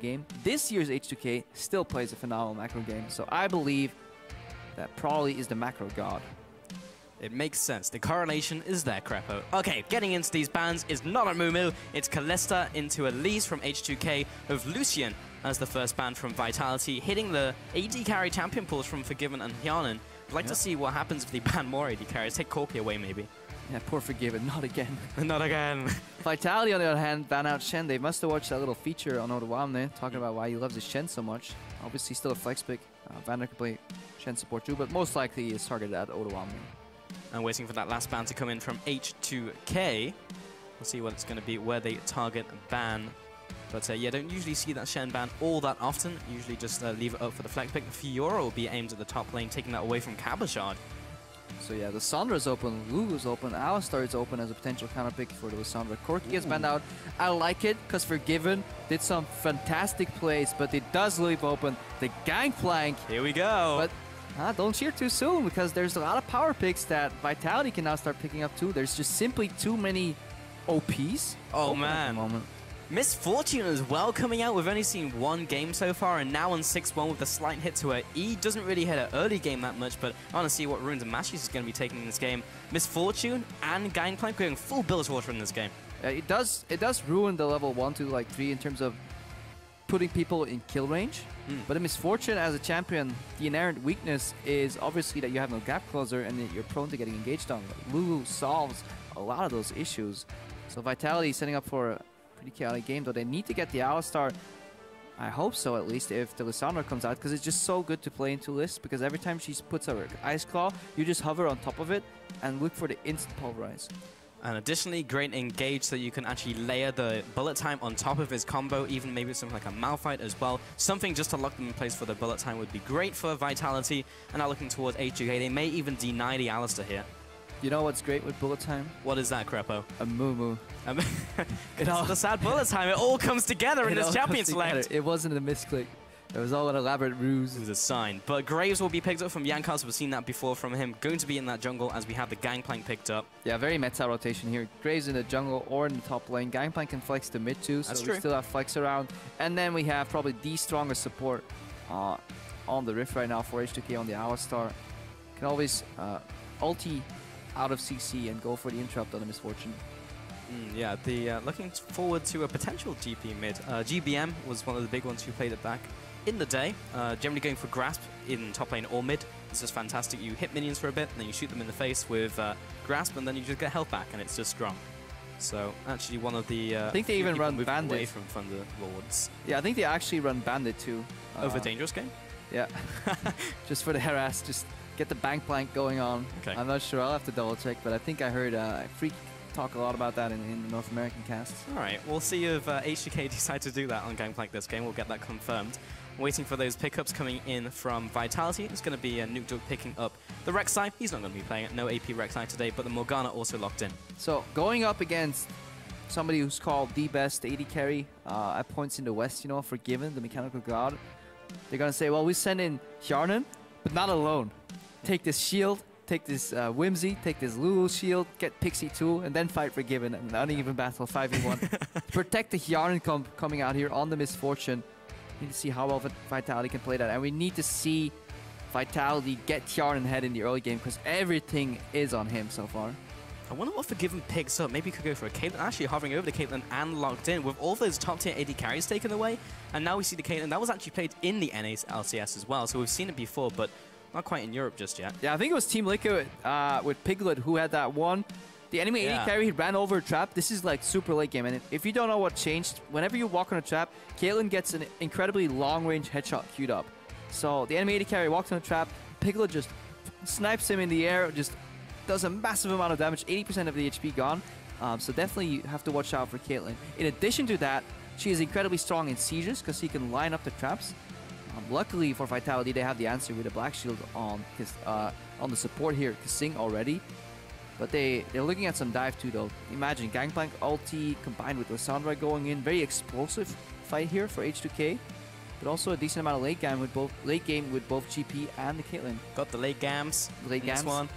game. This year's H2K still plays a phenomenal macro game, so I believe that probably is the macro god. It makes sense. The correlation is there, Crepo. Okay, getting into these bans is not a Moo, it's Kalista into Elise from H2K with Lucian as the first ban from Vitality, hitting the AD carry champion pools from Forgiven and Hyanin. I'd like to see what happens if they ban more AD carries. Take Corki away, maybe. Yeah, poor Forgiven. Not again. Not again. Vitality, on the other hand, ban out Shen. They must have watched that little feature on Odawamne talking about why he loves his Shen so much. Obviously, still a flex pick. Vander can play Shen support too, but most likely he is targeted at Odawamne. And waiting for that last ban to come in from H2K. We'll see what it's going to be, where they target ban. But yeah, don't usually see that Shen ban all that often. Usually just leave it up for the flex pick. Fiora will be aimed at the top lane, taking that away from Cabochard. So yeah, the Sandra's open, Lulu's open, Alistar is open as a potential counter pick for the Lissandra. Corki gets banned out. I like it, because Forgiven did some fantastic plays, but it does leave open the Gangplank. Here we go. But don't cheer too soon, because there's a lot of power picks that Vitality can now start picking up too. There's just simply too many OPs. Oh man. At the moment. Miss Fortune as well coming out. We've only seen one game so far, and now on 6-1 with a slight hit to her E. Doesn't really hit her early game that much, but I want to see what Runes and Mashes is going to be taking in this game. Miss Fortune and Gangplank going full Bilgewater in this game. It does ruin the level 1 to like 3 in terms of putting people in kill range. But in Misfortune as a champion, the inherent weakness is obviously that you have no gap closer and that you're prone to getting engaged on. But Lulu solves a lot of those issues. So Vitality is setting up for a pretty chaotic game, though they need to get the Alistar. I hope so, at least, if the Lissandra comes out, because it's just so good to play into Liss, because every time she puts her Ice Claw, you just hover on top of it and look for the instant pulverize. And additionally, great engage so you can actually layer the bullet time on top of his combo, even maybe something like a Malphite as well. Something just to lock them in place for the bullet time would be great for Vitality. And now looking towards H2K, they may even deny the Alistar here. You know what's great with bullet time? What is that, Crepo? A moo-moo. It's the sad bullet time. It all comes together in this champion select. It wasn't a misclick. It was all an elaborate ruse. It was a sign. But Graves will be picked up from Yankos. We've seen that before from him. Going to be in that jungle as we have the Gangplank picked up. Yeah, very meta rotation here. Graves in the jungle or in the top lane. Gangplank can flex to mid too, so we still have flex around. And then we have probably the strongest support on the Rift right now for H2K on the Alistar. Can always ulti out of CC and go for the interrupt on the Misfortune. Yeah, looking forward to a potential GP mid. GBM was one of the big ones who played it back in the day. Generally going for Grasp in top lane or mid. It's just fantastic. You hit minions for a bit, and then you shoot them in the face with Grasp, and then you just get health back, and it's just strong. So actually one of the... I think they even run Bandit. Away from Thunder Lords. Yeah, I think they actually run Bandit too. Over Dangerous Game? Yeah. Just for the harass, just get the Gangplank going on. Okay. I'm not sure, I'll have to double check, but I think I heard Freak talk a lot about that in the North American casts. Alright, we'll see if H2K decide to do that on Gangplank this game. We'll get that confirmed. Waiting for those pickups coming in from Vitality. It's going to be Nuke picking up the Rek'Sai. He's not going to be playing it. No AP Rek'Sai today, but the Morgana also locked in. So going up against somebody who's called the best AD carry at points in the West, you know, Forgiven, the mechanical god, they're going to say, well, we send in Hjarnan, but not alone. Take this shield, take this Whimsy, take this Lulu shield, get Pixie too, and then fight Forgiven in an uneven battle 5v1. Protect the Hjarnan coming out here on the Misfortune. We need to see how well Vitality can play that, and we need to see Vitality get Hjarnan head in the early game, because everything is on him so far. I wonder what Forgiven picks up. Maybe he could go for a Caitlyn. Actually hovering over the Caitlyn and locked in with all those top tier AD carries taken away. And now we see the Caitlyn. That was actually played in the NA's LCS as well, so we've seen it before, but not quite in Europe just yet. Yeah, I think it was Team Liquid with Piglet who had that one. The enemy AD carry, he ran over a trap. This is like super late game, and if you don't know what changed, whenever you walk on a trap, Caitlyn gets an incredibly long-range headshot queued up. So the enemy AD carry walks on a trap, Piglet just snipes him in the air, just does a massive amount of damage, 80% of the HP gone. So definitely you have to watch out for Caitlyn. In addition to that, she is incredibly strong in sieges because she can line up the traps. Luckily for Vitality, they have the answer with a Black Shield on the support here, Kasing already. But they're looking at some dive too, though. Imagine Gangplank ulti combined with Lissandra going in. Very explosive fight here for H2K. But also a decent amount of late game with both GP and the Caitlyn. Got the late gams. Late gams. One.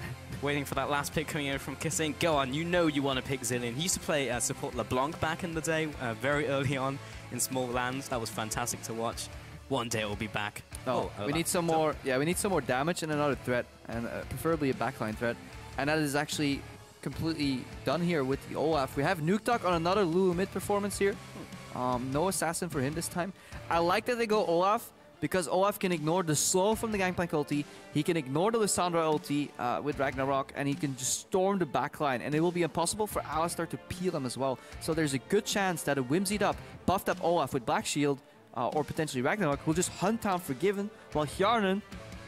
Waiting for that last pick coming in from Kissing. Go on, you know you want to pick Zilean. He used to play support LeBlanc back in the day, very early on in small lands. That was fantastic to watch. One day it will be back. Oh, we need some more. Yeah, we need some more damage and another threat, and preferably a backline threat. And that is actually completely done here with the Olaf. We have Nukeduck on another Lulu mid performance here. No assassin for him this time. I like that they go Olaf, because Olaf can ignore the slow from the Gangplank ulti, he can ignore the Lissandra ulti with Ragnarok, and he can just storm the backline, and it will be impossible for Alistar to peel him as well. So there's a good chance that a whimsied up, buffed up Olaf with Black Shield, or potentially Ragnarok, will just hunt down Forgiven, while Hjarnan,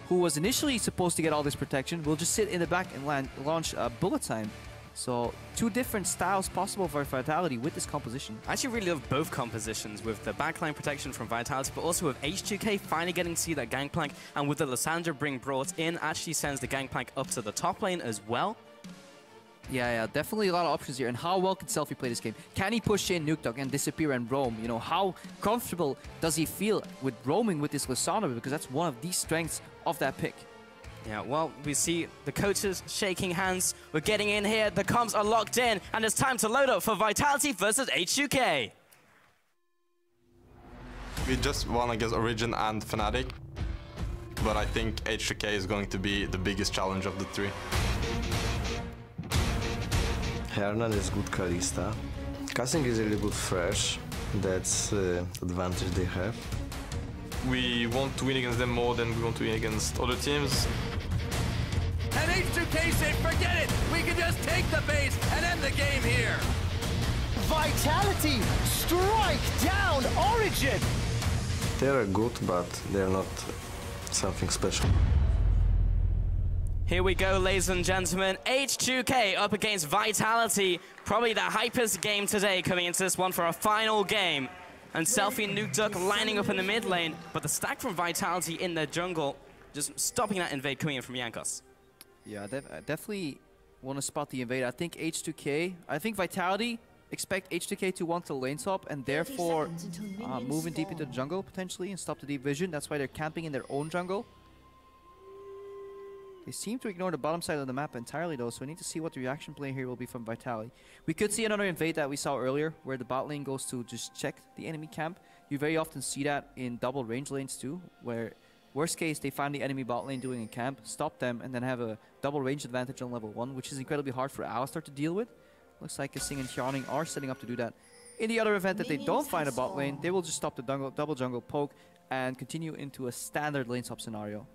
who was initially supposed to get all this protection, will just sit in the back and launch Bullet Time. So, two different styles possible for Vitality with this composition. I actually really love both compositions, with the backline protection from Vitality, but also with H2K finally getting to see that Gangplank, and with the Lissandra being brought in, actually sends the Gangplank up to the top lane as well. Yeah, definitely a lot of options here. And how well can Selfie play this game? Can he push in Nukeduck and disappear and roam? You know, how comfortable does he feel with roaming with this Lissandra? Because that's one of the strengths of that pick. Yeah, well, we see the coaches shaking hands. We're getting in here. The comms are locked in, and it's time to load up for Vitality versus H2K. We just won against Origin and Fnatic, but I think H2K is going to be the biggest challenge of the three. Hjarnan is good Kalista. Casting is a little bit fresh. That's the advantage they have. We want to win against them more than we want to win against other teams. And H2K said, forget it! We can just take the base and end the game here! Vitality strike down Origin! They're good, but they're not something special. Here we go, ladies and gentlemen. H2K up against Vitality. Probably the hypest game today, coming into this one for a final game. And Selfie and Nukeduck lining up in the mid lane, but the stack from Vitality in the jungle, just stopping that invade coming in from Jankos. Yeah, I definitely want to spot the invade. I think Vitality expect H2K to want to lane swap and therefore move in deep into the jungle potentially and stop the deep vision. That's why they're camping in their own jungle. They seem to ignore the bottom side of the map entirely though, so we need to see what the reaction play here will be from Vitality. We could see another invade that we saw earlier, where the bot lane goes to just check the enemy camp. You very often see that in double range lanes too, where worst case they find the enemy bot lane doing a camp, stop them, and then have a double range advantage on level 1, which is incredibly hard for Alistar to deal with. Looks like Kasing and Hjarnan are setting up to do that. In the other event that they don't find a bot lane, they will just stop the double jungle poke and continue into a standard lane swap scenario.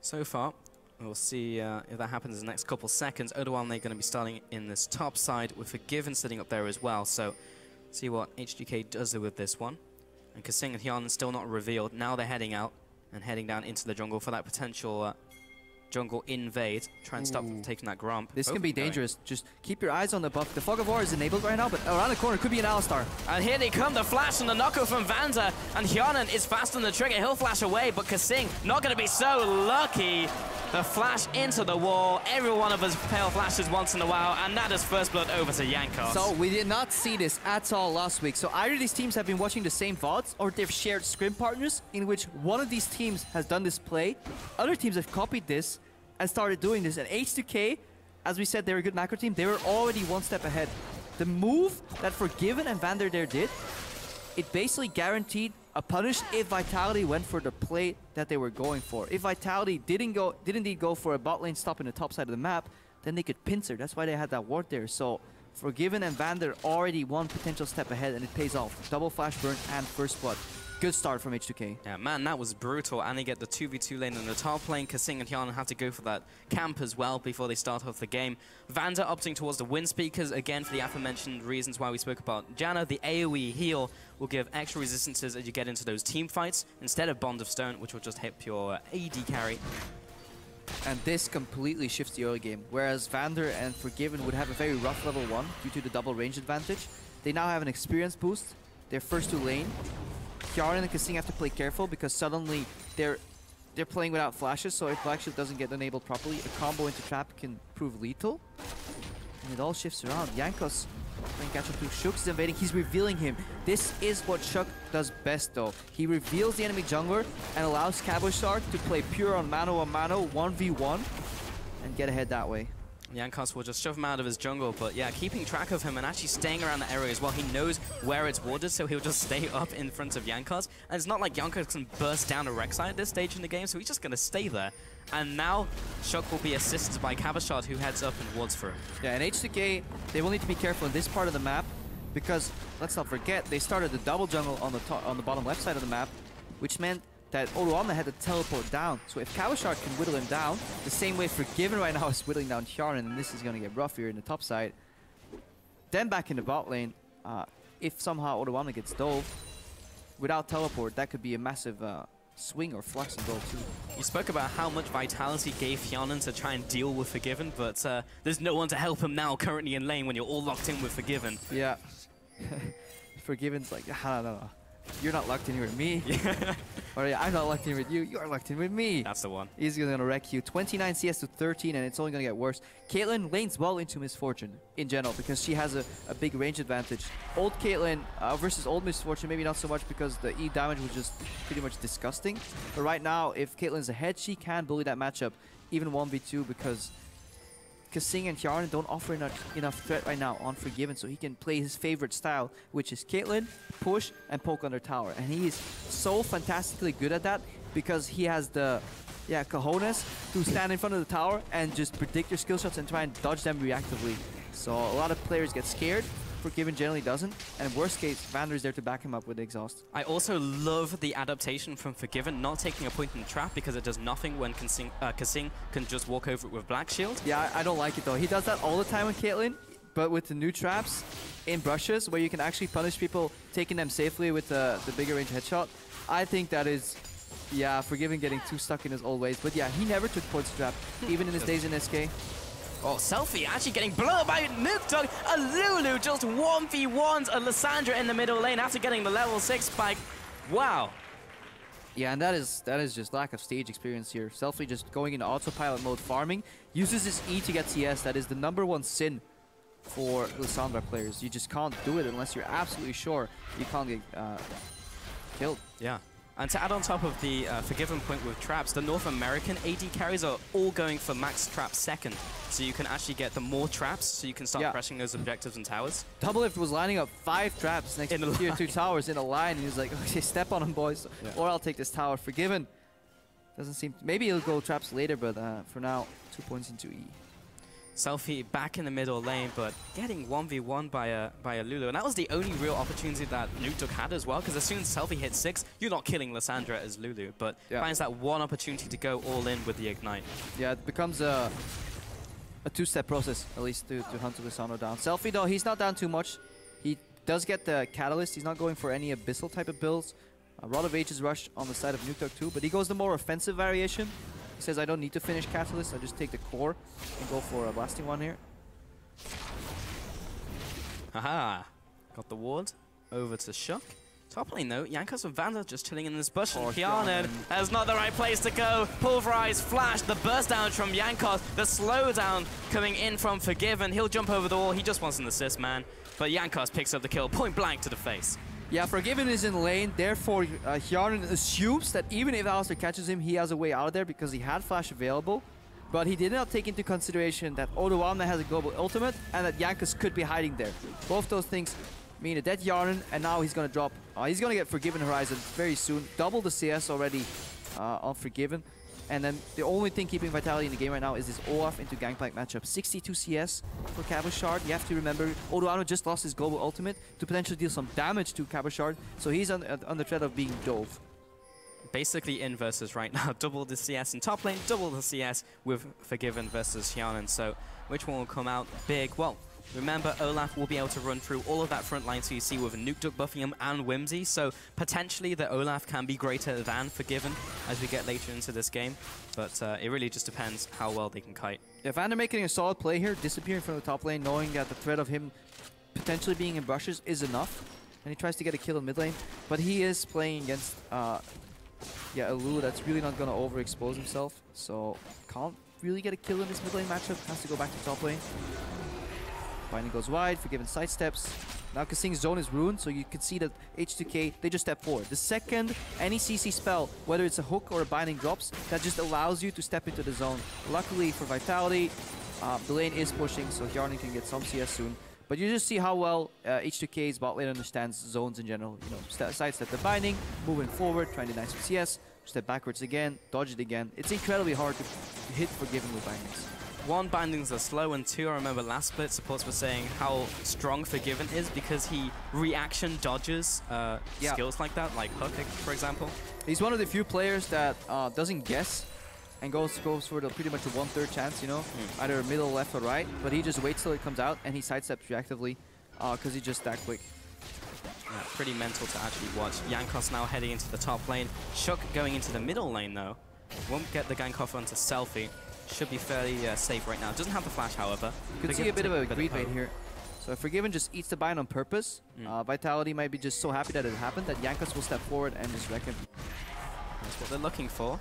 So far, we'll see if that happens in the next couple seconds. Odoan, they're going to be starting in this top side with Forgiven sitting up there as well. So, see what H2K does with this one. And Kasing and Hjarnan still not revealed. Now they're heading out and heading down into the jungle for that potential jungle invade. Try and stop them taking that Gromp. This can be dangerous. Just keep your eyes on the buff. The Fog of War is enabled right now, but around the corner could be an Alistar. And here they come, the flash and the knockout from Vander. And Hjarnan is fast on the trigger. He'll flash away, but Kasing not going to be so lucky. The flash into the wall. Every one of us pale flashes once in a while, and that is first blood over to Jankos. So we did not see this at all last week. So either these teams have been watching the same VODs, or they've shared scrim partners in which one of these teams has done this play. Other teams have copied this and started doing this. And H2K, as we said, they're a good macro team. They were already one step ahead. The move that Forgiven and Vander there did, it basically guaranteed a punish if Vitality went for the play that they were going for. If Vitality didn't indeed go for a bot lane stop in the top side of the map, then they could pincer. That's why they had that ward there. So Forgiven and Vander already one potential step ahead, and it pays off. Double flash burn and first blood. Good start from H2K. Yeah, man, that was brutal. And they get the 2v2 lane in the top lane. Kasing and Hjarnan have to go for that camp as well before they start off the game. Vander opting towards the wind speakers, again, for the aforementioned reasons why we spoke about Janna. The AoE heal will give extra resistances as you get into those team fights, instead of Bond of Stone, which will just hit pure AD carry. And this completely shifts the early game. Whereas Vander and Forgiven would have a very rough level 1 due to the double range advantage, they now have an experience boost. They're first to lane. Hjarnan and Kasing have to play careful because suddenly they're playing without flashes, so if Black Shield doesn't get enabled properly, a combo into trap can prove lethal. And it all shifts around. Jankos playing catch up to Shuk is invading. He's revealing him. This is what Shuk does best though. He reveals the enemy jungler and allows Cabochard to play pure on mano 1v1 and get ahead that way. Jankos will just shove him out of his jungle, but yeah, keeping track of him and actually staying around the area as well. He knows where it's warded, so he'll just stay up in front of Jankos. And it's not like Jankos can burst down a Rek'Sai at this stage in the game, so he's just going to stay there. And now, Shock will be assisted by Cabashard, who heads up and wards for him. Yeah, and H2K, they will need to be careful in this part of the map, because let's not forget, they started the double jungle on the bottom left side of the map, which meant that Oruama had to teleport down. So if Cabashard can whittle him down, the same way Forgiven right now is whittling down Hjarnan, and this is going to get rough here in the top side. Then back in the bot lane, if somehow Oruama gets dove, without teleport, that could be a massive swing or flux and goal too. You spoke about how much Vitality gave Hjarnan to try and deal with Forgiven, but there's no one to help him now currently in lane when you're all locked in with Forgiven. Yeah. Forgiven's like, I don't know. You're not locked in here with me. Or yeah, I'm not locked in with you. You are locked in with me. That's the one. He's going to wreck you. 29 CS to 13, and it's only going to get worse. Caitlyn lanes well into Misfortune in general because she has a big range advantage. Old Caitlyn versus old Misfortune, maybe not so much because the E damage was just pretty much disgusting. But right now, if Caitlyn's ahead, she can bully that matchup, even 1v2, because Kasing and Hjarnan don't offer enough threat right now on Forgiven, so he can play his favorite style, which is Caitlyn, push, and poke under tower. And he is so fantastically good at that because he has the cojones to stand in front of the tower and just predict your skill shots and try and dodge them reactively. So a lot of players get scared. Forgiven generally doesn't, and worst case, Vander's there to back him up with the exhaust. I also love the adaptation from Forgiven, not taking a point in the trap because it does nothing when Kasing can just walk over it with Black Shield. Yeah, I don't like it though. He does that all the time with Caitlyn, but with the new traps in brushes where you can actually punish people taking them safely with the bigger range headshot, I think that is, yeah, Forgiven getting too stuck in his old ways. But yeah, he never took points trap, even in his days in SK. Oh, Selfie actually getting blown by Nuketook. A Lulu just 1v1s a Lissandra in the middle lane after getting the level 6 spike. Wow. Yeah, and that is just lack of stage experience here. Selfie just going into autopilot mode farming, uses his E to get CS. That is the #1 sin for Lissandra players. You just can't do it unless you're absolutely sure you can't get killed. Yeah. And to add on top of the Forgiven point with traps, the North American AD carries are all going for max trap second. So you can actually get the more traps, so you can start pressing those objectives and towers. Doublelift was lining up 5 traps next to tier 2 towers in a line, and he was like, okay, step on them, boys, or I'll take this tower. Forgiven. Doesn't seem... Maybe he'll go traps later, but for now, 2 points into E. Selfie back in the middle lane, but getting 1v1 by a Lulu. And that was the only real opportunity that Nuketook had as well, because as soon as Selfie hits 6, you're not killing Lissandra as Lulu, but finds that one opportunity to go all in with the Ignite. Yeah, it becomes a two-step process, at least, to hunt Lissandra down. Selfie, though, he's not down too much. He does get the Catalyst. He's not going for any Abyssal type of builds. A lot of Aegis Rush on the side of Nuketook too, but he goes the more offensive variation. He says, I don't need to finish Catalyst, I just take the core and go for a blasting one here. Haha, got the ward over to Shock. Top lane though, Jankos and Vandal just chilling in this bush, and Hjarnan, that's not the right place to go. Pulverize, flash, the burst down from Jankos, the slowdown coming in from Forgiven. He'll jump over the wall, he just wants an assist, man. But Jankos picks up the kill, point blank to the face. Yeah, Forgiven is in lane, therefore Hjarnan assumes that even if Alistar catches him, he has a way out of there because he had flash available. But he did not take into consideration that Oruama has a global ultimate and that Jankos could be hiding there. Both those things mean a dead Hjarnan, and now he's going to drop. He's going to get Forgiven Horizon very soon. Double the CS already on Forgiven. And then the only thing keeping Vitality in the game right now is this Olaf into Gangplank matchup. 62 CS for Cabashard. You have to remember, Oruama just lost his global ultimate to potentially deal some damage to Cabashard, so he's on the threat of being dove. Basically inverses right now. Double the CS in top lane, double the CS with Forgiven versus Hjarnan. So which one will come out big? Well, remember, Olaf will be able to run through all of that front line, so you see with Nuketook buffing him and Whimsy, so potentially the Olaf can be greater than Forgiven as we get later into this game, but it really just depends how well they can kite. Yeah, Vander making a solid play here, disappearing from the top lane, knowing that the threat of him potentially being in brushes is enough, and he tries to get a kill in mid lane, but he is playing against a Lulu that's really not going to overexpose himself, so can't really get a kill in this mid lane matchup, has to go back to top lane. Binding goes wide, Forgiven sidesteps. Now Kasing's zone is ruined, so you can see that H2K, they just step forward. The second any CC spell, whether it's a hook or a binding drops, that just allows you to step into the zone. Luckily for Vitality, The lane is pushing, so Hjarnan can get some CS soon. But you just see how well H2K's bot lane understands zones in general. You know, sidestep the binding, moving forward, trying to deny some CS, step backwards again, dodge it again. It's incredibly hard to hit Forgiven with bindings. One, bindings are slow, and two, I remember last split supports were saying how strong Forgiven is because he reaction dodges skills like that, like Hook, for example. He's one of the few players that doesn't guess and goes for pretty much a 1/3 chance, you know, either middle, left, or right. But he just waits till it comes out and he sidesteps reactively because he's just that quick. Yeah, pretty mental to actually watch. Jankos now heading into the top lane. Shook going into the middle lane though. Won't get the gank off onto Selfie. Should be fairly safe right now. Doesn't have the flash, however. You can see a bit of a greed bait here. So if Forgiven just eats the bind on purpose, Vitality might be just so happy that it happened that Jankos will step forward and just wreck him. That's what they're looking for.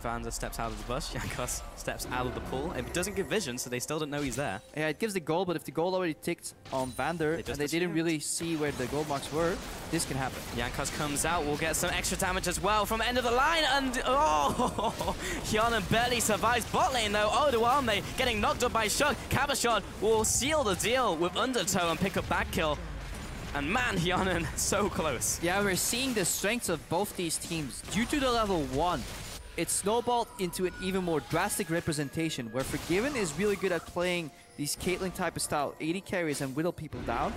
Vander steps out of the bush, Jankos steps out of the pool. It doesn't give vision, so they still don't know he's there. Yeah, it gives the goal, but if the goal already ticked on Vander and they didn't really see where the goal marks were, this can happen. Jankos comes out, will get some extra damage as well from end of the line, and oh, Hjarnan barely survives bot lane though. Oduame getting knocked up by Shook. Cabochon will seal the deal with Undertow and pick up back kill. And man, Hjarnan, so close. Yeah, we're seeing the strengths of both these teams. Due to the level 1, it snowballed into an even more drastic representation where Forgiven is really good at playing these Caitlyn type of style 80 carries and whittle people down.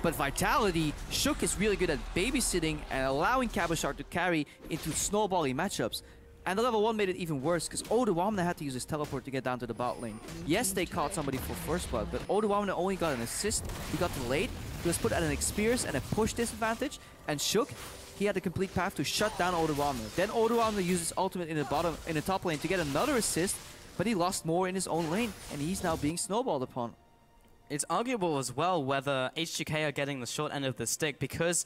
But Vitality, Shook is really good at babysitting and allowing Cabochon to carry into snowballing matchups. And the level 1 made it even worse because Oduamne had to use his teleport to get down to the bot lane. Yes, they caught somebody for first blood, but Oduamne only got an assist. He got delayed. He was put at an experience and a push disadvantage. And Shook, he had a complete path to shut down Oduamne. Then Oduamne used his ultimate in the top lane to get another assist, but he lost more in his own lane, and he's now being snowballed upon. It's arguable as well whether H2K are getting the short end of the stick because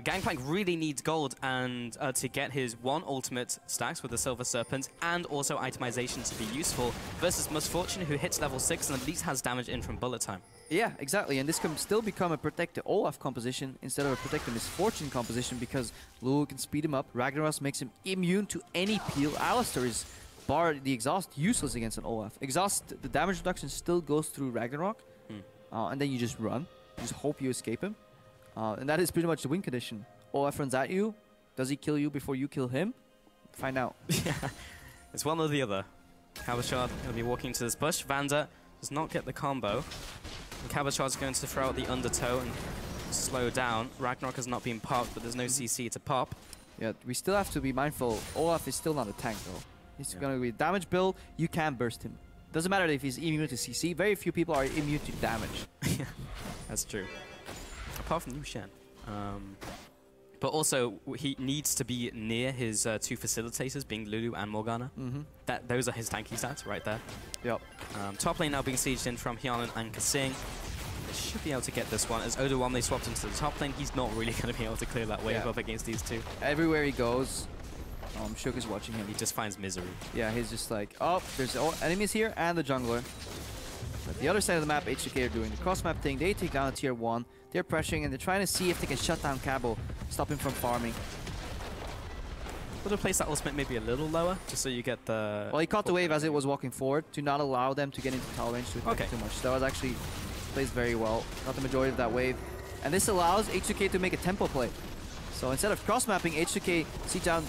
Gangplank really needs gold and to get his one ultimate stacks with the Silver Serpent and also itemization to be useful versus Misfortune, who hits level 6 and at least has damage in from bullet time. Yeah, exactly, and this can still become a protect the Olaf composition instead of a protect the Misfortune composition because Lulu can speed him up, Ragnaros makes him immune to any peel, Alistar is, bar the exhaust, useless against an Olaf. Exhaust, the damage reduction still goes through Ragnarok, and then you just run, you just hope you escape him. And that is pretty much the win condition. Olaf runs at you. Does he kill you before you kill him? Find out. Yeah, it's one or the other. Cabochon will be walking to this bush. Vander does not get the combo. Cabochon is going to throw out the Undertow and slow down. Ragnarok has not been popped, but there's no CC to pop. Yeah, we still have to be mindful. Olaf is still not a tank, though. He's going to be a damage build. You can burst him. Doesn't matter if he's immune to CC. Very few people are immune to damage. Yeah, that's true. Apart from Liu Shen. But also, he needs to be near his two facilitators, being Lulu and Morgana. Those are his tanky stats right there. Yep. Top lane now being sieged in from Hjarnan and Kasing. They should be able to get this one. As Oduamne swapped into the top lane, he's not really going to be able to clear that wave up against these two. Everywhere he goes, Shook is watching him. He just finds misery. Yeah, he's just like, oh, there's enemies here and the jungler. But the other side of the map, H2K are doing the cross-map thing. They take down a tier 1. They're pressuring and they're trying to see if they can shut down Cabo, stop him from farming. Would have placed that ultimate maybe a little lower, just so you get the... Well, he caught the wave as it was walking forward to not allow them to get into tower range to attack too much. That was actually placed very well. Got the majority of that wave. And this allows H2K to make a tempo play. So instead of cross-mapping, H2K siege down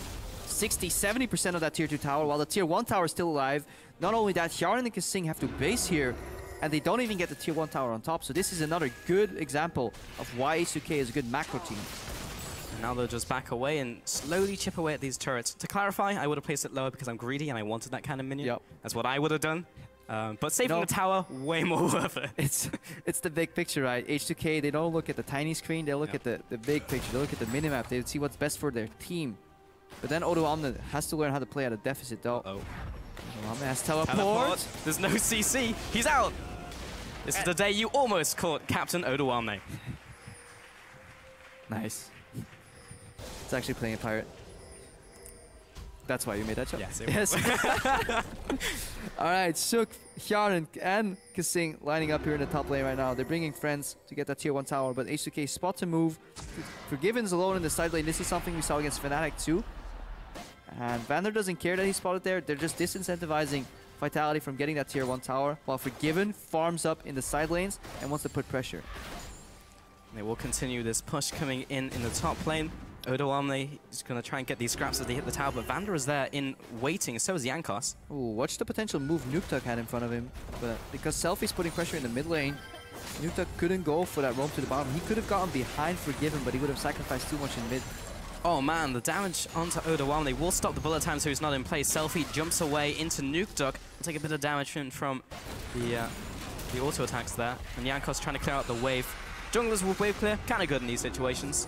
60-70% of that tier 2 tower, while the tier 1 tower is still alive. Not only that, Hjarnan and Kasing have to base here, and they don't even get the tier 1 tower on top. So this is another good example of why H2K is a good macro team. And now they'll just back away and slowly chip away at these turrets. To clarify, I would have placed it lower because I'm greedy and I wanted that kind of minion. Yep. That's what I would have done. But saving the tower, way more worth it. It's the big picture, right? H2K, they don't look at the tiny screen, they look at the big picture. They look at the minimap, they see what's best for their team. But then Oduamne has to learn how to play at a deficit, though. Oduamne has teleport. There's no CC. He's out. This is the day you almost caught Captain Oduamne. Nice. It's actually playing a pirate. That's why you made that jump. Yes. All right, Shook, Hjarnan, and Kasing lining up here in the top lane right now. They're bringing friends to get that tier 1 tower, but H2K spots a move. Forgiven's alone in the side lane. This is something we saw against Fnatic too. And Vander doesn't care that he spotted there. They're just disincentivizing Vitality from getting that tier 1 tower, while Forgiven farms up in the side lanes and wants to put pressure. They will continue this push coming in the top lane. Odoamne is going to try and get these scraps as they hit the tower, but Vander is there in waiting, so is Jankos. Ooh, watch the potential move Nuktuk had in front of him. But because Selfie's putting pressure in the mid lane, Nuktuk couldn't go for that roam to the bottom. He could have gotten behind Forgiven, but he would have sacrificed too much in mid. Oh man, the damage onto Odoamne will stop the bullet time, so he's not in place. Selfie jumps away into Nuktuk. Will take a bit of damage from the auto attacks there. And Jankos trying to clear out the wave. Junglers will wave clear, kind of good in these situations.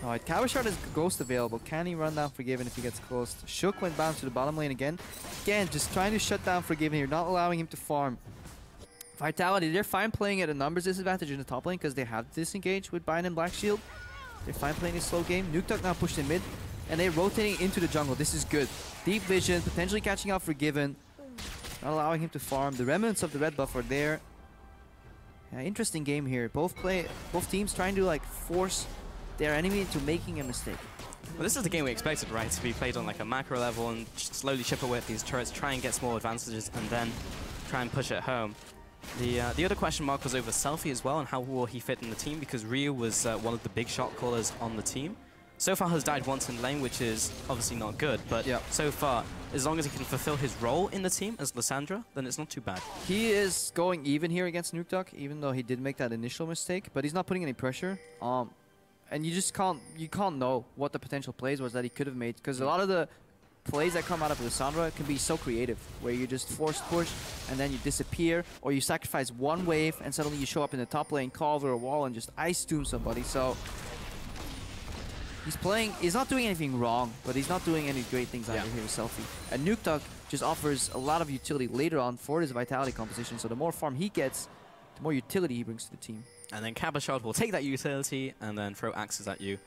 Alright, Cabashard is Ghost available. Can he run down Forgiven if he gets close? Shook went bound to the bottom lane again. Again, just trying to shut down Forgiven here, not allowing him to farm. Vitality, they're fine playing at a numbers disadvantage in the top lane because they have to disengage with Bind and Black Shield. They're fine playing a slow game. Nuktuk now pushed in mid, and they're rotating into the jungle. This is good. Deep vision, potentially catching out Forgiven. Not allowing him to farm. The remnants of the red buff are there. Yeah, interesting game here. Both teams trying to like force their enemy into making a mistake. Well, this is the game we expected, right? To be played on like a macro level and just slowly chip away at these turrets, try and get small advantages, and then try and push it home. The other question mark was over Selfie as well, and how will he fit in the team, because Ryu was one of the big shot callers on the team. So far has died once in lane, which is obviously not good, but so far, as long as he can fulfill his role in the team as Lissandra, then it's not too bad. He is going even here against Nuktuk, even though he did make that initial mistake, but he's not putting any pressure. And you just can't know what the potential plays was that he could have made, because a lot of the plays that come out of Lissandra can be so creative, where you just force push and then you disappear, or you sacrifice one wave and suddenly you show up in the top lane, call over a wall and just ice doom somebody. So he's not doing anything wrong, but he's not doing any great things either here with Selfie. And Nuktuk just offers a lot of utility later on for his Vitality composition, so the more farm he gets, the more utility he brings to the team. And then Cabashard will take that utility and then throw axes at you.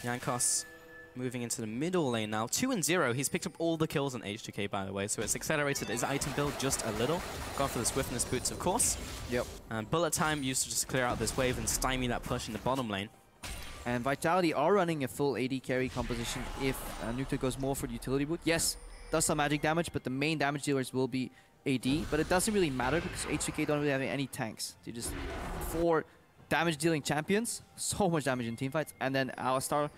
Jankos moving into the middle lane now. 2-0. He's picked up all the kills on H2K, by the way, so it's accelerated his item build just a little. Gone for the swiftness boots, of course. Yep. And bullet time used to just clear out this wave and stymie that push in the bottom lane. And Vitality are running a full AD carry composition if Nuktuk goes more for the utility boot. Yes, does some magic damage, but the main damage dealers will be AD, but it doesn't really matter because H2K don't really have any tanks. They're just 4 damage dealing champions, so much damage in teamfights, and then Alistar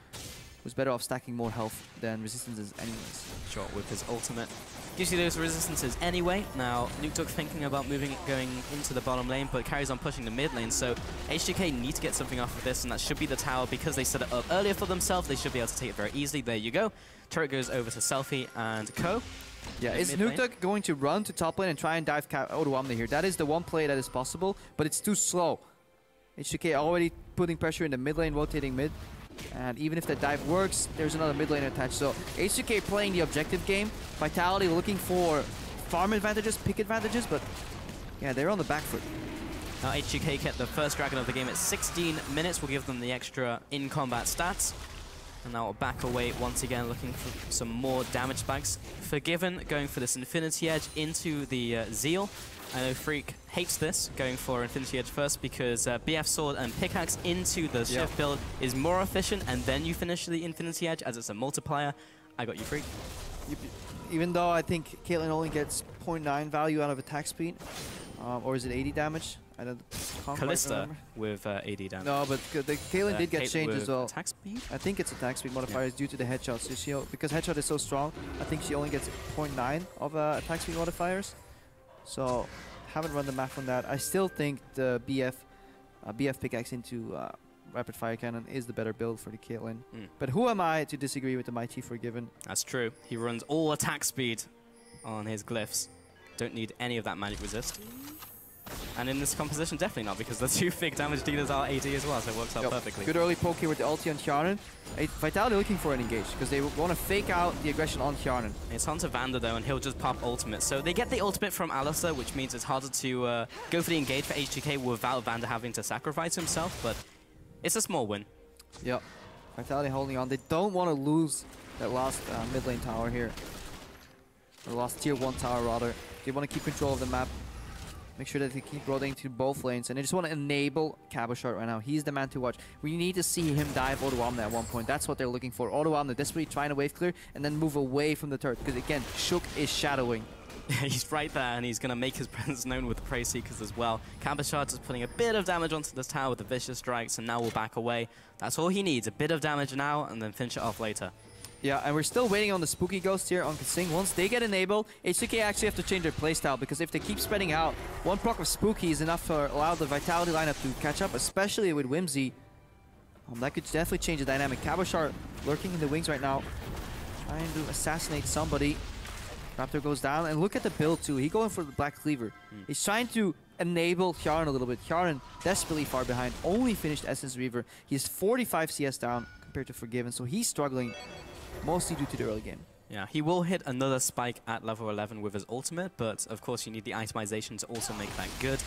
was better off stacking more health than resistances anyways. Sure, with his ultimate. Gives you those resistances anyway. Now, Nuktuk thinking about going into the bottom lane, but carries on pushing the mid lane, so H2K need to get something off of this, and that should be the tower. Because they set it up earlier for themselves, they should be able to take it very easily. There you go. Turret goes over to Selfie and Co. Yeah, is Nuktuk going to run to top lane and try and dive Odoamne here? That is the one play that is possible, but it's too slow. H2K already putting pressure in the mid lane, rotating mid. And even if that dive works, there's another mid lane attached. So H2K playing the objective game. Vitality looking for farm advantages, pick advantages, but yeah, they're on the back foot. Now H2K kept the first dragon of the game at 16 minutes. We'll give them the extra in-combat stats. And now we'll back away once again, looking for some more damage spikes. Forgiven going for this Infinity Edge into the Zeal. I know Freak hates this, going for Infinity Edge first, because BF Sword and Pickaxe into the Shift build is more efficient, and then you finish the Infinity Edge as it's a multiplier. I got you, Freak. Even though I think Caitlyn only gets 0.9 value out of attack speed, or is it 80 damage? I can't Kalista with 80 damage. No, but the Caitlyn did get changed as well. Attack speed? I think it's attack speed modifiers due to the headshots. So because headshot is so strong, I think she only gets 0.9 of attack speed modifiers. So haven't run the math on that. I still think the BF pickaxe into rapid fire cannon is the better build for the Caitlyn. But who am I to disagree with the Mighty Forgiven? That's true. He runs all attack speed on his glyphs. Don't need any of that magic resist. And in this composition, definitely not, because the 2 big damage dealers are AD as well, so it works out perfectly. Good early poke here with the ulti on Hjarnan. Vitality looking for an engage, because they want to fake out the aggression on Hjarnan. It's onto Vander though, and he'll just pop ultimate. So they get the ultimate from Alistar, which means it's harder to go for the engage for H2K without Vander having to sacrifice himself, but it's a small win. Yep. Vitality holding on. They don't want to lose that last mid lane tower here. Or last tier 1 tower rather. They want to keep control of the map. Make sure that they keep rotating to both lanes, and they just want to enable Cabashard right now. He's the man to watch. We need to see him dive Odoamne at one point. That's what they're looking for. Odoamne desperately trying to wave clear and then move away from the turret, because again, Shook is shadowing. He's right there, and he's going to make his presence known with the Prey Seekers as well. Cabochard just putting a bit of damage onto this tower with the Vicious Strikes, and now we'll back away. That's all he needs, a bit of damage now, and then finish it off later. Yeah, and we're still waiting on the Spooky Ghost here on Kasing. Once they get enabled, H2K actually have to change their playstyle, because if they keep spreading out, one proc of Spooky is enough to allow the Vitality lineup to catch up, especially with Whimsy. That could definitely change the dynamic. Cabochard lurking in the wings right now, trying to assassinate somebody. Raptor goes down, and look at the build too. He's going for the Black Cleaver. He's trying to enable Hjarn a little bit. Hjarn desperately far behind, only finished Essence Reaver. He's 45 CS down compared to Forgiven, so he's struggling mostly due to the early game. Yeah, he will hit another spike at level 11 with his ultimate, but of course you need the itemization to also make that good.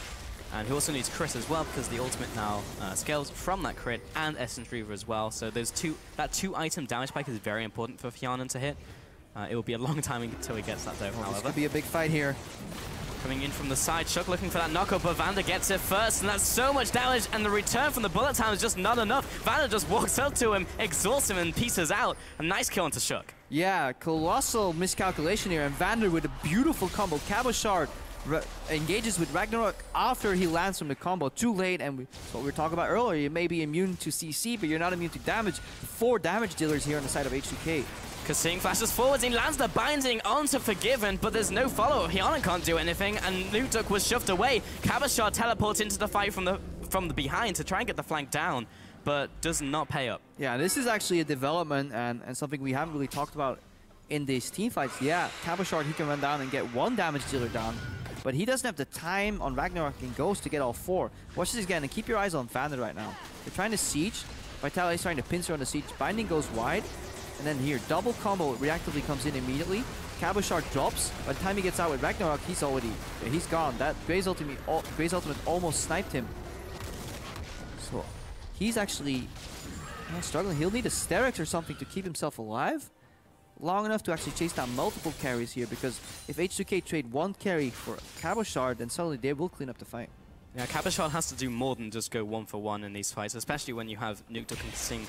And he also needs crit as well, because the ultimate now scales from that crit and Essence Reaver as well. So that 2-item damage spike is very important for Hjarn to hit. It will be a long time until he gets that though, however. This could be a big fight here. Coming in from the side, Shook looking for that knockup, but Vander gets it first, and that's so much damage, and the return from the bullet time is just not enough. Vander just walks up to him, exhausts him, and pieces out. A nice kill onto Shook. Yeah, colossal miscalculation here, and Vander with a beautiful combo. Cabochard engages with Ragnarok after he lands from the combo. Too late, and what we were talking about earlier, you may be immune to CC, but you're not immune to damage. 4 damage dealers here on the side of H2K. Kasing flashes forwards, he lands the binding onto Forgiven, but there's no follow. Hjarn can't do anything, and Nukduk was shoved away. Cabochard teleports into the fight from the behind to try and get the flank down, but does not pay up. Yeah, this is actually a development and something we haven't really talked about in these team fights. Yeah, Cabochard, he can run down and get 1 damage dealer down, but he doesn't have the time on Ragnarok and Ghost to get all 4. Watch this again, and keep your eyes on Vander right now. They're trying to siege. Vitality's trying to pincer on the siege. Binding goes wide. And then here, double combo reactively comes in immediately. Cabochard drops. By the time he gets out with Ragnarok, he's gone. That Gray's ultimate almost sniped him. So he's actually struggling. He'll need a Sterix or something to keep himself alive long enough to actually chase down multiple carries here, because if H2K trade 1 carry for Cabochard, then suddenly they will clean up the fight. Yeah, Cabochard has to do more than just go 1-for-1 in these fights, especially when you have Nukduk and Kasing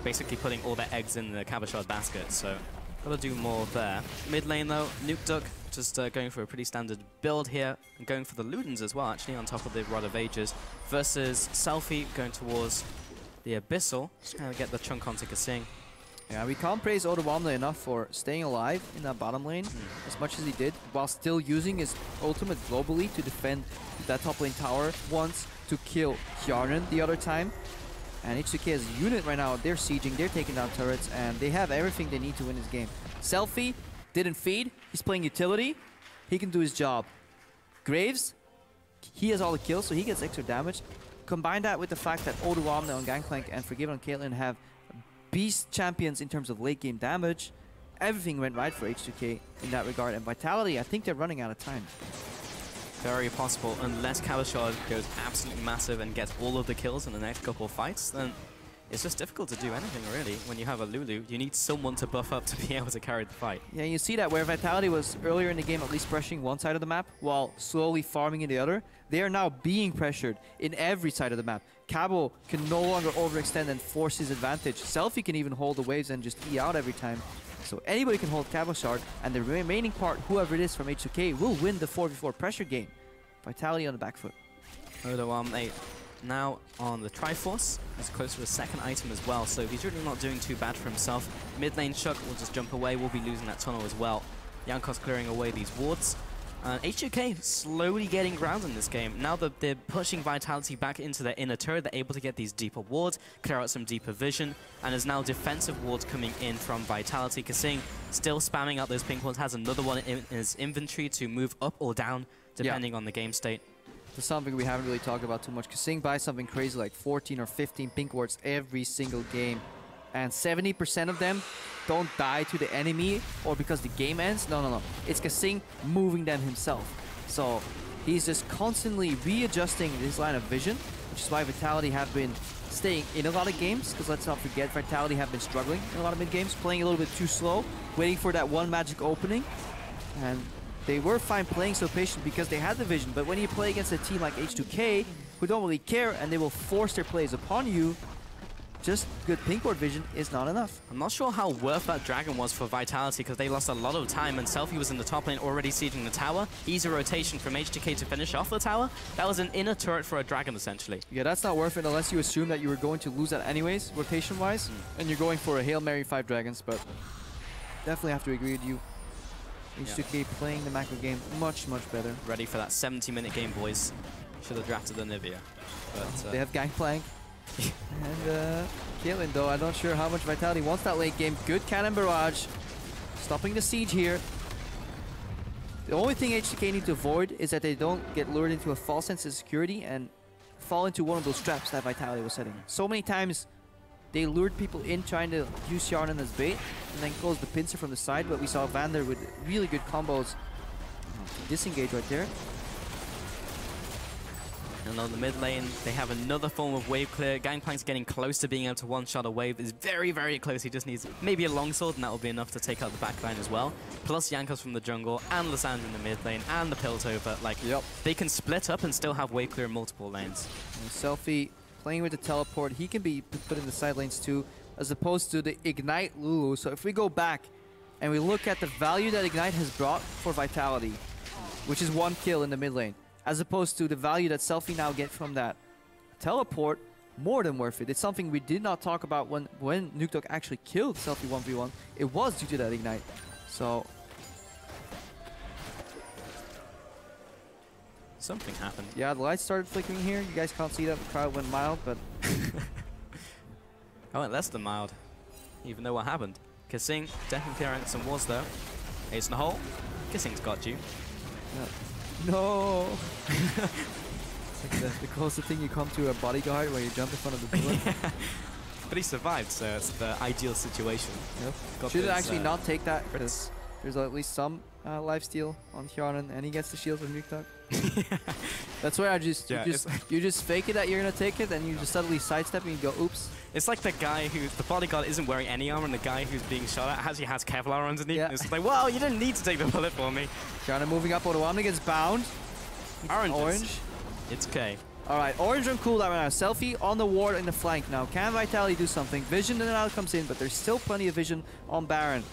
basically putting all their eggs in the Cabochard basket, so gotta do more there. Mid lane though, Nukduk just going for a pretty standard build here, and going for the Ludens as well, actually, on top of the Rod of Ages, versus Selfie going towards the Abyssal, just kind of get the chunk onto Kasing. Yeah, we can't praise Odoamne enough for staying alive in that bottom lane as much as he did, while still using his ultimate globally to defend that top lane tower once, to kill Hjarn the other time. And H2K as a unit right now, they're sieging, they're taking down turrets, and they have everything they need to win this game. Selfie didn't feed, he's playing utility, he can do his job. Graves, he has all the kills, so he gets extra damage. Combine that with the fact that Odoamne on Gangplank and Forgiven on Caitlyn have beast champions in terms of late game damage. Everything went right for H2K in that regard, and Vitality, I think they're running out of time. Very possible, unless Cabochard goes absolutely massive and gets all of the kills in the next couple of fights, then it's just difficult to do anything really. When you have a Lulu, you need someone to buff up to be able to carry the fight. Yeah, you see that where Vitality was earlier in the game at least pressuring one side of the map while slowly farming in the other, they are now being pressured in every side of the map. Cabo can no longer overextend and force his advantage. Selfie can even hold the waves and just E out every time. So anybody can hold Cabochard, and the remaining part, whoever it is from H2K, will win the 4v4 pressure game. Vitality on the back foot. Odoamne now on the Triforce. He's close to a second item as well, so he's really not doing too bad for himself. Mid lane Shook will just jump away. We'll be losing that tunnel as well. Jankos clearing away these wards. H2K slowly getting ground in this game. Now that they're pushing Vitality back into their inner turret, they're able to get these deeper wards, clear out some deeper vision, and there's now defensive wards coming in from Vitality. Kasing still spamming out those pink ones, has another one in his inventory to move up or down, depending on the game state. That's something we haven't really talked about too much. Kasing buys something crazy like 14 or 15 pink wards every single game. And 70% of them don't die to the enemy or because the game ends. No. It's Kasing moving them himself. So he's just constantly readjusting his line of vision, which is why Vitality have been staying in a lot of games, because let's not forget, Vitality have been struggling in a lot of mid-games, playing a little bit too slow, waiting for that one magic opening. And they were fine playing so patient because they had the vision, but when you play against a team like H2K, who don't really care and they will force their plays upon you, just good pink ward vision is not enough. I'm not sure how worth that dragon was for Vitality because they lost a lot of time and Selfie was in the top lane already sieging the tower. Easy rotation from H2K to finish off the tower. That was an inner turret for a dragon essentially. Yeah, that's not worth it unless you assume that you were going to lose that anyways, rotation-wise, and you're going for a Hail Mary 5 dragons, but definitely have to agree with you. H2K playing the macro game much, much better. Ready for that 70-minute game, boys. Should have drafted the Nivea. But, they have Gangplank. And Caitlyn, though, I'm not sure how much Vitality wants that late game. Good cannon barrage. Stopping the siege here. The only thing H2K need to avoid is that they don't get lured into a false sense of security and fall into one of those traps that Vitality was setting. So many times they lured people in trying to use Yarnan as bait and then close the pincer from the side, but we saw Vander with really good combos disengage right there. And on the mid lane, they have another form of wave clear. Gangplank's getting close to being able to one-shot a wave. Is very, very close. He just needs maybe a longsword, and that will be enough to take out the back line as well. Plus Jankos from the jungle, and Lissandra in the mid lane, and the Piltover. Like, they can split up and still have wave clear in multiple lanes. And Selfie playing with the teleport. He can be put in the side lanes too, as opposed to the Ignite Lulu. So if we go back and we look at the value that Ignite has brought for Vitality, which is 1 kill in the mid lane, as opposed to the value that Selfie now get from that teleport, more than worth it. It's something we did not talk about when Nukeduck actually killed Selfie 1v1. It was due to that Ignite. So something happened. yeah, the lights started flickering here. You guys can't see that, the crowd went mild, but I went less than mild, even though what happened. Kissing, definitely clearing some walls though. Ace in the hole. Kissing's got you. no. It's like the closest thing you come to a bodyguard where you jump in front of the bullet. Yeah. But he survived, so it's the ideal situation. Yep. Should actually not take that, because there's at least some lifesteal on Hjarnan, and he gets the shield from Nukeduck. That's where you just fake it that you're gonna take it, and you just suddenly sidestep and you go, oops. It's like the guy the bodyguard isn't wearing any armor, and the guy who's being shot at has Kevlar underneath. Yeah. And it's like, well, you didn't need to take the bullet for me. Hjarnan moving up, Odoamne gets bound. Orange. It's K. Alright, orange on cooldown right now. Selfie on the ward in the flank now. Can Vitality do something? Vision now comes in, but there's still plenty of vision on Baron.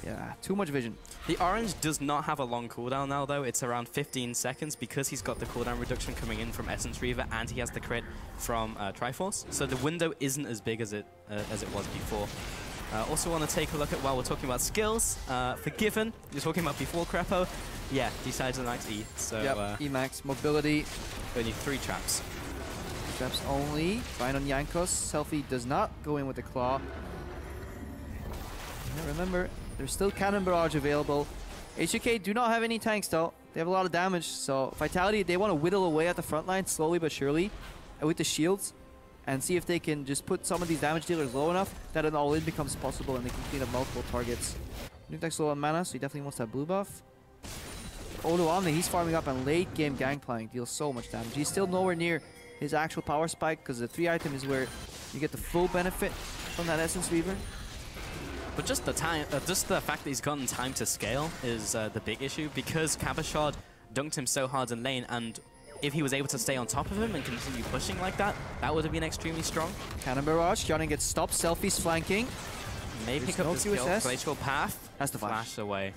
Yeah, too much vision. The orange does not have a long cooldown now, though. It's around 15 seconds because he's got the cooldown reduction coming in from Essence Reaver, and he has the crit from Triforce. So the window isn't as big as it was before. Also want to take a look at, while we're talking about skills, Forgiven, you're talking about before Crepo. Yeah, decides to max E. So yep, E-max, mobility. Only 3 traps. Traps only. Fine on Jankos. Selfie does not go in with the claw. Yeah, remember, there's still cannon barrage available. H2K do not have any tanks though. They have a lot of damage, so Vitality, they want to whittle away at the front line slowly but surely with the shields and see if they can just put some of these damage dealers low enough that an all-in becomes possible and they can clean up multiple targets. Nukeduck's low on mana, so he definitely wants that blue buff. Odoamne, he's farming up, and late game Gangplank deals so much damage. He's still nowhere near his actual power spike because the 3 item is where you get the full benefit from that Essence Reaver. But just the time, just the fact that he's gotten time to scale is the big issue, because Cabashard dunked him so hard in lane, and if he was able to stay on top of him and continue pushing like that, that would have been extremely strong. Cannon barrage, Hjarnan gets stopped, Selfie's flanking. May pick up the skill, Glacial Path. That's the flash away.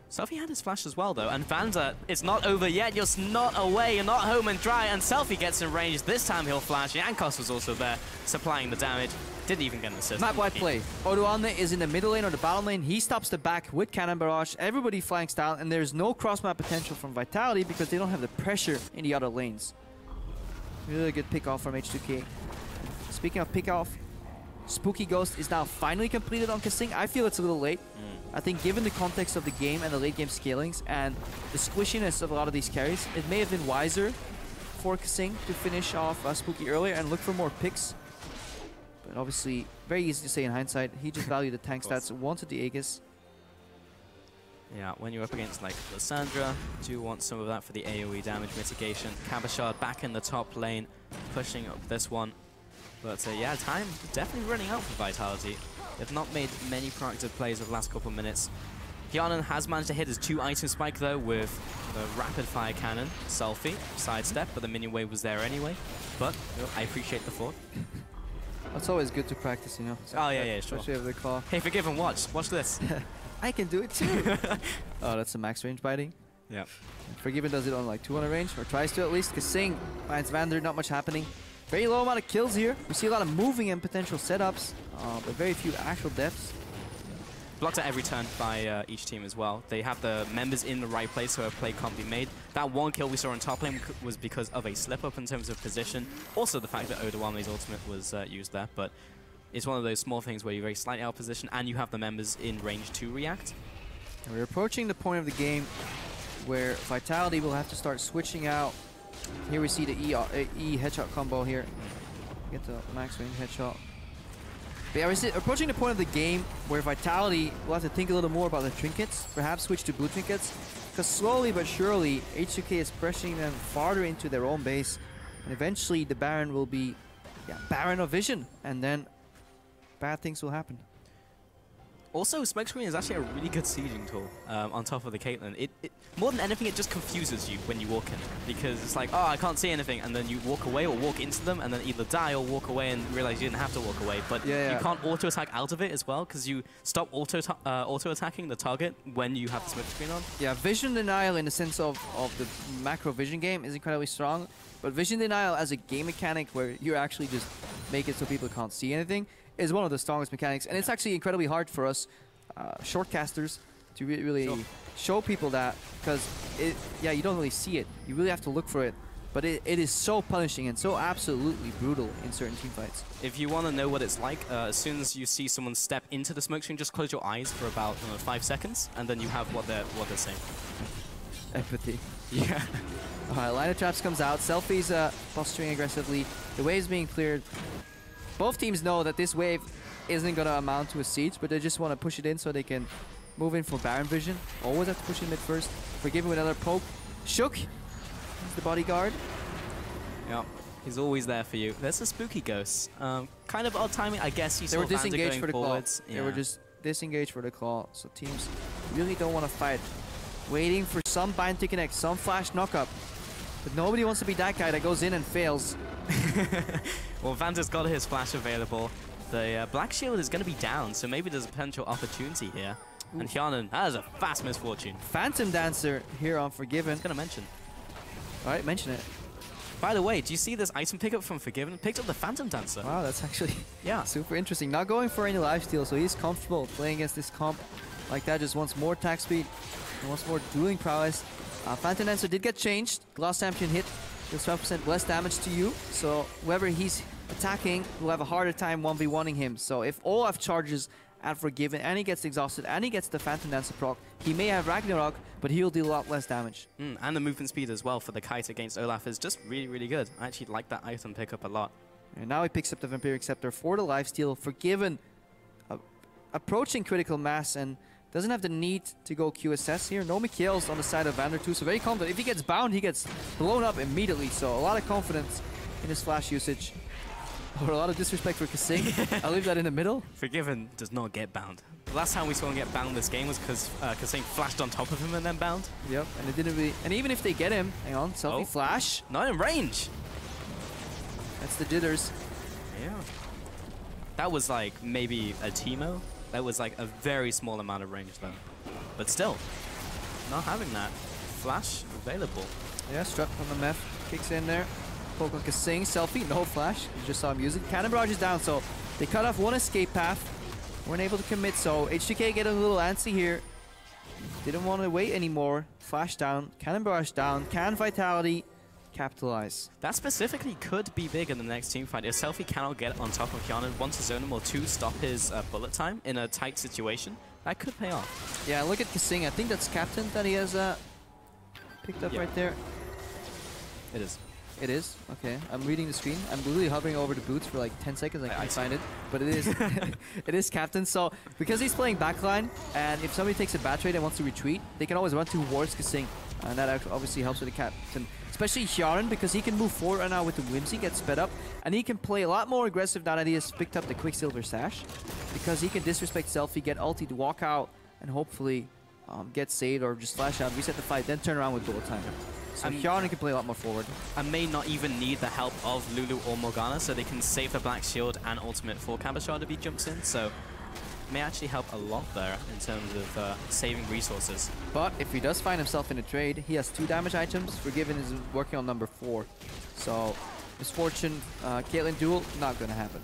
Selfie had his flash as well, though, and Vander, it's not over yet. You're not away, you're not home and dry, and Selfie gets in range. This time he'll flash. Jankos was also there, supplying the damage. Didn't even get an assist. Map-wide play. Odoamne is in the middle lane or the bottom lane. He stops the back with Cannon Barrage. Everybody flanks down, and there's no cross-map potential from Vitality because they don't have the pressure in the other lanes. Really good pick-off from H2K. Speaking of pick-off, Spooky Ghost is now finally completed on Kissing. I feel it's a little late. I think given the context of the game and the late game scalings and the squishiness of a lot of these carries, it may have been wiser for Kissing to finish off Spooky earlier and look for more picks. But obviously, very easy to say in hindsight. He just valued the tank stats, wanted the Aegis. Yeah, when you're up against like Lissandra, do want some of that for the AoE damage mitigation. Cabashard back in the top lane, pushing up this one. But yeah, time definitely running out for Vitality. They've not made many proactive plays over the last couple of minutes. Hjarnan has managed to hit his 2-item spike though with the rapid fire cannon. Selfie, sidestep, but the minion wave was there anyway. But I appreciate the thought. It's always good to practice, you know. Oh, yeah, sure. Especially with the claw. Hey, Forgiven, watch this. I can do it too. Oh, that's a max range biting. Yeah. Forgiven does it on like 200 range, or tries to at least. Kasing finds Vander, not much happening. Very low amount of kills here. We see a lot of moving and potential setups, but very few actual deaths. Blocked at every turn by each team as well. They have the members in the right place so a play can't be made. That one kill we saw on top lane was because of a slip-up in terms of position. Also the fact that Odawame's ultimate was used there, but it's one of those small things where you're very slightly out of position and you have the members in range to react. And we're approaching the point of the game where Vitality will have to start switching out. Here we see the E headshot combo here. Get the max range headshot. But yeah, we're approaching the point of the game where Vitality will have to think a little more about the trinkets, perhaps switch to blue trinkets, because slowly but surely H2K is pressuring them farther into their own base, and eventually the Baron will be Baron of Vision, and then bad things will happen. Also, Smokescreen is actually a really good sieging tool on top of the Caitlyn. It more than anything, it just confuses you when you walk in. Because it's like, oh, I can't see anything, and then you walk away or walk into them, and then either die or walk away and realize you didn't have to walk away. But you can't auto-attack out of it as well, because you stop auto-attacking the target when you have the Smokescreen on. Yeah, vision denial in the sense of the macro vision game is incredibly strong, but vision denial as a game mechanic where you actually just make it so people can't see anything is one of the strongest mechanics, and it's actually incredibly hard for us shortcasters to really show people that, because you don't really see it. You really have to look for it, but it is so punishing and so absolutely brutal in certain team fights. If you want to know what it's like, as soon as you see someone step into the smoke screen, just close your eyes for about 5 seconds, and then you have what they're saying. Empathy. Yeah. Alright, line of traps comes out. Selfie's posturing aggressively. The wave's being cleared. Both teams know that this wave isn't going to amount to a siege, but they just want to push it in so they can move in for Baron vision. Always have to push in mid first. Forgiven with another poke. Shook. He's the bodyguard. Yeah, he's always there for you. There's a spooky ghost. Kind of odd timing, I guess. They were disengaged for the claw. They were just disengaged for the claw. So teams really don't want to fight. Waiting for some bind to connect, some flash knockup. But nobody wants to be that guy that goes in and fails. Well, Vander's got his flash available. The Black Shield is going to be down, so maybe there's a potential opportunity here. Ooh. And Hyanan, that is a fast misfortune. Phantom Dancer here on Forgiven. I was going to mention. Alright, mention it. By the way, do you see this item pickup from Forgiven? Picked up the Phantom Dancer. Wow, that's actually super interesting. Not going for any lifesteal, so he's comfortable playing against this comp like that. Just wants more attack speed and wants more dueling prowess. Phantom Dancer did get changed. Glass Champion hit. Does 12% less damage to you, so whoever he's attacking will have a harder time 1v1ing him. So if Olaf charges at Forgiven and he gets exhausted and he gets the Phantom Dancer proc, he may have Ragnarok, but he'll deal a lot less damage. And the movement speed as well for the Kite against Olaf is just really, really good. I actually like that item pickup a lot. And now he picks up the Vampiric Scepter for the lifesteal. Forgiven approaching critical mass and doesn't have the need to go QSS here. No Mikhails on the side of Vander too, so very confident. If he gets bound, he gets blown up immediately. So a lot of confidence in his flash usage. Or a lot of disrespect for Kasing. I'll leave that in the middle. Forgiven does not get bound. The last time we saw him get bound this game was because Kasing flashed on top of him and then bound. Yep, and it didn't really... And even if they get him... Hang on, selfie flash. Not in range. That's the jitters. Yeah. That was like maybe a Teemo. That was like a very small amount of range though. But still, not having that. Flash available. Yeah, Strut from the Meth kicks in there. Poke on Kasing, selfie, no flash. You just saw him use it. Cannon Barrage is down, so they cut off one escape path. Weren't able to commit, so H2K get a little antsy here. Didn't want to wait anymore. Flash down, Cannon Barrage down. Can Vitality capitalize? That specifically could be big in the next team fight. If Selfie cannot get on top of Hyanan, one to zone him or two, stop his bullet time in a tight situation, that could pay off. Yeah, look at Kasing. I think that's Captain that he has picked up right there. It is. It is? Okay. I'm reading the screen. I'm literally hovering over the boots for like 10 seconds. I can't find it. But it is it is Captain. So because he's playing backline, and if somebody takes a bad trade and wants to retreat, they can always run towards Kasing. And that obviously helps with the Captain. Especially Hyanan, because he can move forward right now with the Whimsy, get sped up, and he can play a lot more aggressive now that he has picked up the Quicksilver Sash, because he can disrespect Selfie, get ulti to walk out, and hopefully get saved or just flash out, reset the fight, then turn around with bullet time. So Hyarnan can play a lot more forward. And may not even need the help of Lulu or Morgana, so they can save the Black Shield and ultimate for Cabochard if he jumps in. So may actually help a lot there in terms of saving resources. But if he does find himself in a trade, he has 2 damage items. Forgiven is working on number 4. So Misfortune, Caitlyn duel, not going to happen.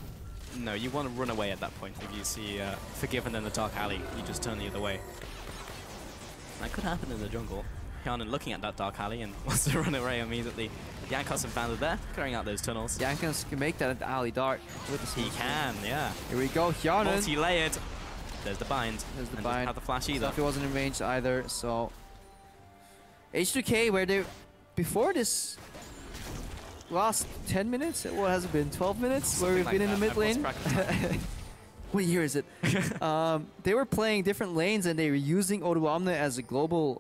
No, you want to run away at that point. If you see Forgiven in the Dark Alley, you just turn the other way. That could happen in the jungle. Hyarnan looking at that Dark Alley and wants to run away immediately. Jankos and Vander there, clearing out those tunnels. Jankos can make that alley dark. With the he can, yeah. Here we go, Hyarnan. Multi-layered. There's the bind. There's the and bind. Doesn't have the flash either. He wasn't in range either, so... H2K, where they... Before this... Last 10 minutes? What has it been? 12 minutes? Something where we've like been in the mid lane? What year is it? They were playing different lanes and they were using Odoamne as a global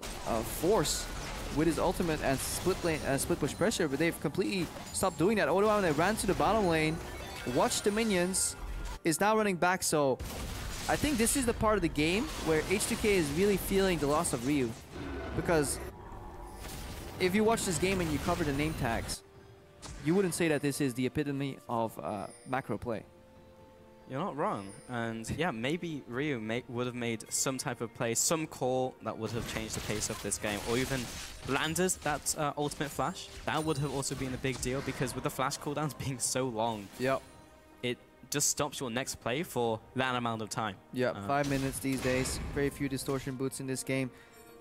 force with his ultimate and split push pressure, but they've completely stopped doing that. Odoamne ran to the bottom lane, watched the minions, is now running back, so I think this is the part of the game where H2K is really feeling the loss of Ryu. Because if you watch this game and you cover the name tags, you wouldn't say that this is the epitome of macro play. You're not wrong. And yeah, maybe Ryu would have made some type of play, some call that would have changed the pace of this game, or even landed that ultimate flash. That would have also been a big deal, because with the flash cooldowns being so long, it just stops your next play for that amount of time. 5 minutes these days. Very few distortion boots in this game.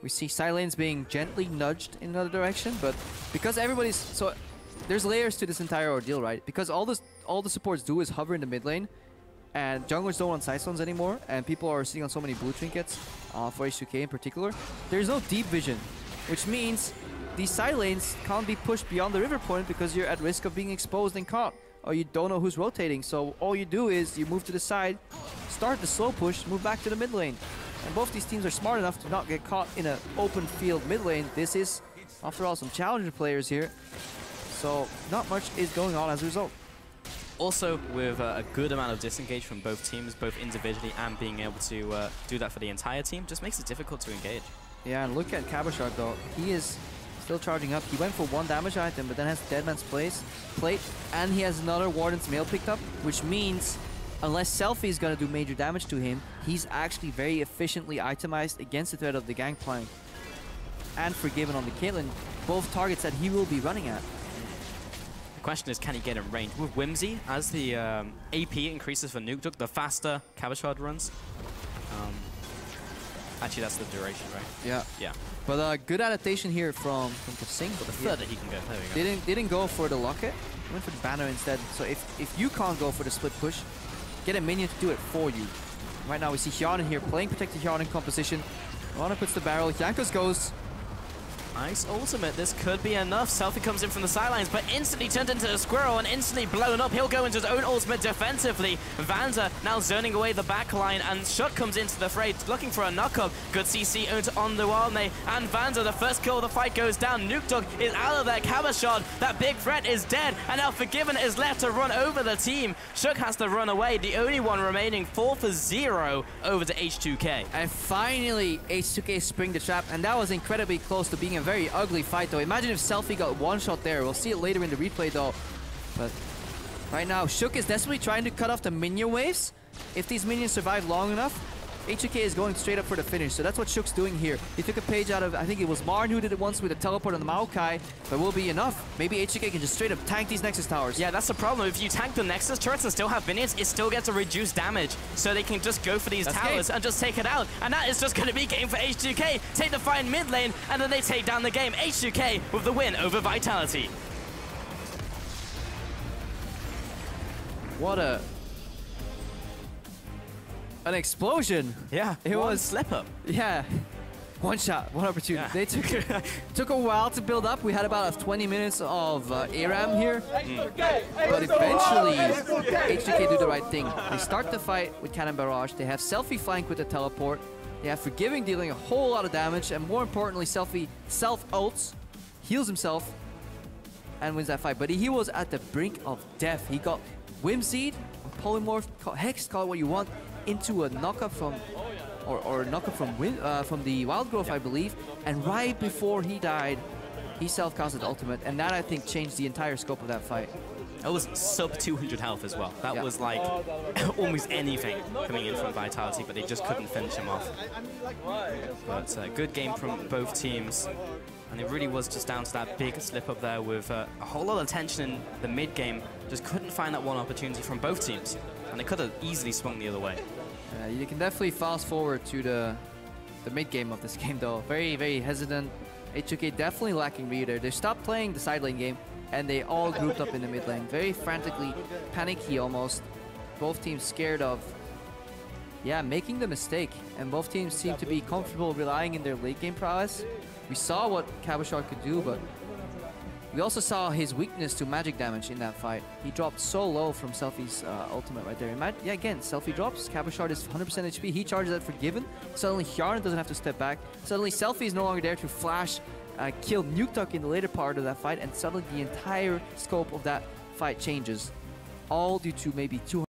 We see Silence being gently nudged in another direction, but because everybody's... So there's layers to this entire ordeal, right? Because all the supports do is hover in the mid lane, and junglers don't want side stones anymore, and people are sitting on so many blue trinkets, for H2K in particular. There's no deep vision, which means these side lanes can't be pushed beyond the river point because you're at risk of being exposed and caught, or you don't know who's rotating. So all you do is you move to the side, start the slow push, move back to the mid lane. And both these teams are smart enough to not get caught in an open field mid lane. This is, after all, some challenger players here. So not much is going on as a result. Also, with a good amount of disengage from both teams, both individually and being able to do that for the entire team, just makes it difficult to engage. Yeah, and look at Cabochard though. He is still charging up. He went for 1 damage item, but then has Deadman's plate, and he has another Warden's Mail picked up, which means unless Selfie is going to do major damage to him, he's actually very efficiently itemized against the threat of the Gangplank and Forgiven on the Caitlyn, both targets that he will be running at. The question is, can he get in range? With Whimsy, as the AP increases for Nuke Duck, the faster Cabochard runs. Actually, that's the duration, right? Yeah. But good adaptation here from Kasing. But the further he can go, there we go. Didn't go for the locket, went for the banner instead. So if you can't go for the split push, get a minion to do it for you. Right now we see Hyarnan here playing protected Hyarnan composition. Rana puts the barrel, Jankos goes. Nice ultimate. This could be enough. Selfie comes in from the sidelines, but instantly turned into a squirrel and instantly blown up. He'll go into his own ultimate defensively. Vander now zoning away the back line, and Shook comes into the fray, looking for a knock-up. Good CC on the Walne, and Vander, the first kill of the fight, goes down. Nuke Dog is out of there. Cabochard, that big threat, is dead, and now Forgiven is left to run over the team. Shook has to run away. The only one remaining, 4-for-0 over to H2K. And finally, H2K spring the trap, and that was incredibly close to being a very ugly fight though. Imagine if Selfie got one shot there. We'll see it later in the replay though. But right now, Shook is desperately trying to cut off the minion waves. If these minions survive long enough, H2K is going straight up for the finish. So that's what Shook's doing here. He took a page out of, I think it was Marn who did it once with a teleport on the Maokai, but will be enough. Maybe H2K can just straight up tank these Nexus towers. Yeah, that's the problem. If you tank the Nexus turrets and still have minions, it still gets a reduced damage. So they can just go for these towers and just take it out. And that is just going to be game for H2K. Take the fight in mid lane, and then they take down the game. H2K with the win over Vitality. What an explosion. Yeah, it was slip up. Yeah. One shot, one opportunity. Yeah. They took a while to build up. We had about 20 minutes of ARAM here. But eventually, H2K do the right thing. They start the fight with Cannon Barrage. They have Selfie flank with the teleport. They have Forgiving dealing a whole lot of damage. And more importantly, Selfie self-ults, heals himself, and wins that fight. But he was at the brink of death. He got Whimsied, Polymorph, Hex, call it what you want, into a knockup from, or a knockup from the Wild Growth, I believe. And right before he died, he self-casted ultimate, and that I think changed the entire scope of that fight. That was sub 200 health as well. That was like almost anything coming in from Vitality, but they just couldn't finish him off. But a good game from both teams. And it really was just down to that big slip up there with a whole lot of tension in the mid game. Just couldn't find that one opportunity from both teams. And they could have easily swung the other way. You can definitely fast forward to the mid game of this game though. Very, very hesitant. H2K definitely lacking reader. They stopped playing the side lane game and they all grouped up in the mid lane. Very frantically, panicky almost. Both teams scared of, making the mistake. And both teams seem to be comfortable relying in their late game prowess. We saw what Cabochard could do, but we also saw his weakness to magic damage in that fight. He dropped so low from Selfie's ultimate right there. Again, Selfie drops, Cabochard is 100% HP, he charges that Forgiven. Suddenly Hjarn doesn't have to step back. Suddenly Selfie is no longer there to flash, kill Nukeduck in the later part of that fight, and suddenly the entire scope of that fight changes. All due to maybe 200